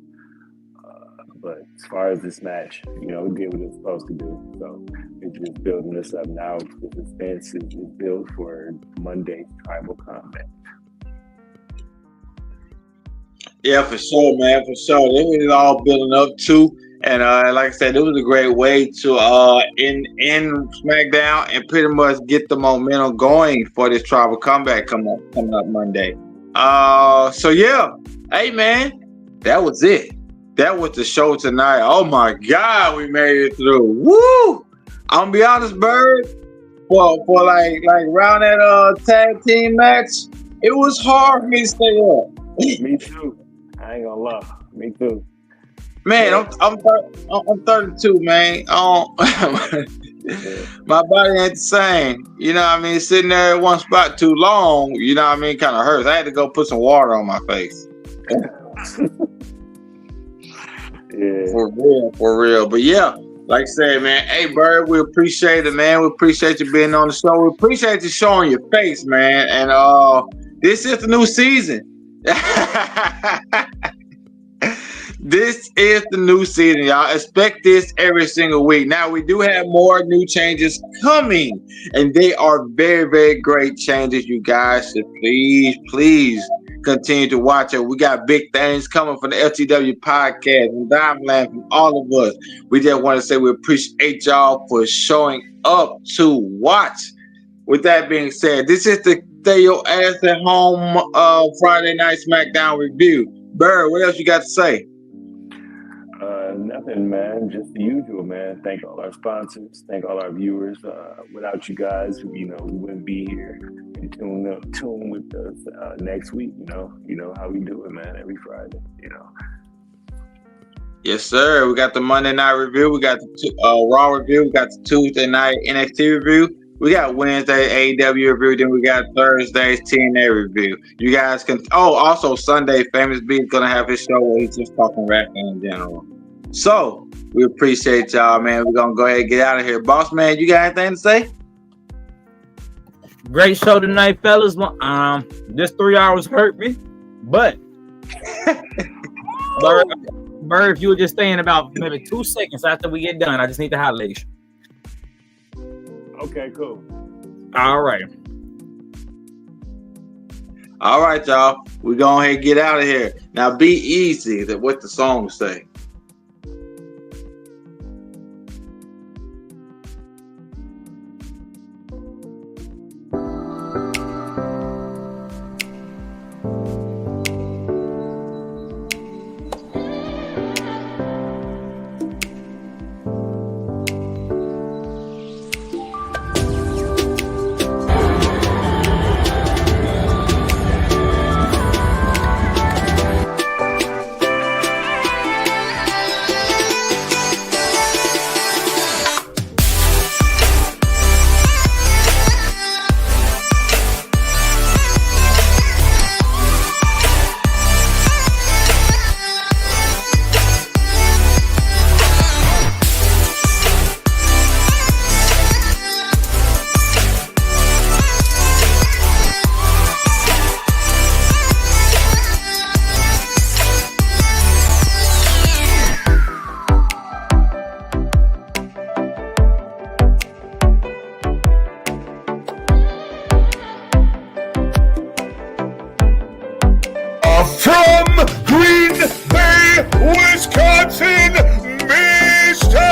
But as far as this match, it did what it was supposed to do. So it's just building this up now. The suspense is built for Monday's Tribal Combat. Yeah, for sure, man, for sure. This is all building up too. And like I said, it was a great way to end SmackDown and pretty much get the momentum going for this Tribal Comeback coming up Monday. So yeah, hey man, that was it. That was the show tonight. Oh my God, we made it through. Woo! I'm gonna be honest, Bird. For like around that tag team match, it was hard for me to stay up. Me too. I ain't gonna lie. Me too. Man, I'm 32, man. My body ain't the same. You know what I mean? Sitting there at one spot too long, you know what I mean? Kind of hurts. I had to go put some water on my face. Yeah. For real. But yeah, like I said, man, hey, Bird, we appreciate it, man. We appreciate you being on the show. We appreciate you showing your face, man. And this is the new season. This is the new season, y'all. Expect this every single week. Now, we do have more new changes coming, and they are very, very great changes, you guys. So please continue to watch it. We got big things coming from the FTW podcast and Diamond, from all of us. We just want to say we appreciate y'all for showing up to watch. With that being said, this is the Stay Your Ass at Home Friday Night SmackDown review. Bird, what else you got to say? Nothing, man. Just the usual, man. Thank all our sponsors. Thank all our viewers. Without you guys, we wouldn't be here and tune with us next week. You know how we do it, man. Every Friday. Yes, sir. We got the Monday night review. We got the Raw review. We got the Tuesday night NXT review. We got Wednesday AEW review. Then we got Thursday's TNA review. You guys can. Oh, also Sunday, Famous B is gonna have his show where he's just talking wrestling in general. So we appreciate y'all, man. We're gonna go ahead and get out of here. Boss man, you got anything to say? Great show tonight, fellas. This 3 hours hurt me, but Bird, if you were just staying about maybe 2 seconds after we get done, I just need to highlight you. Okay, cool. All right. All right, y'all. We're going ahead and get out of here. Now, be easy. That what the song say. From Green Bay, Wisconsin, Mr.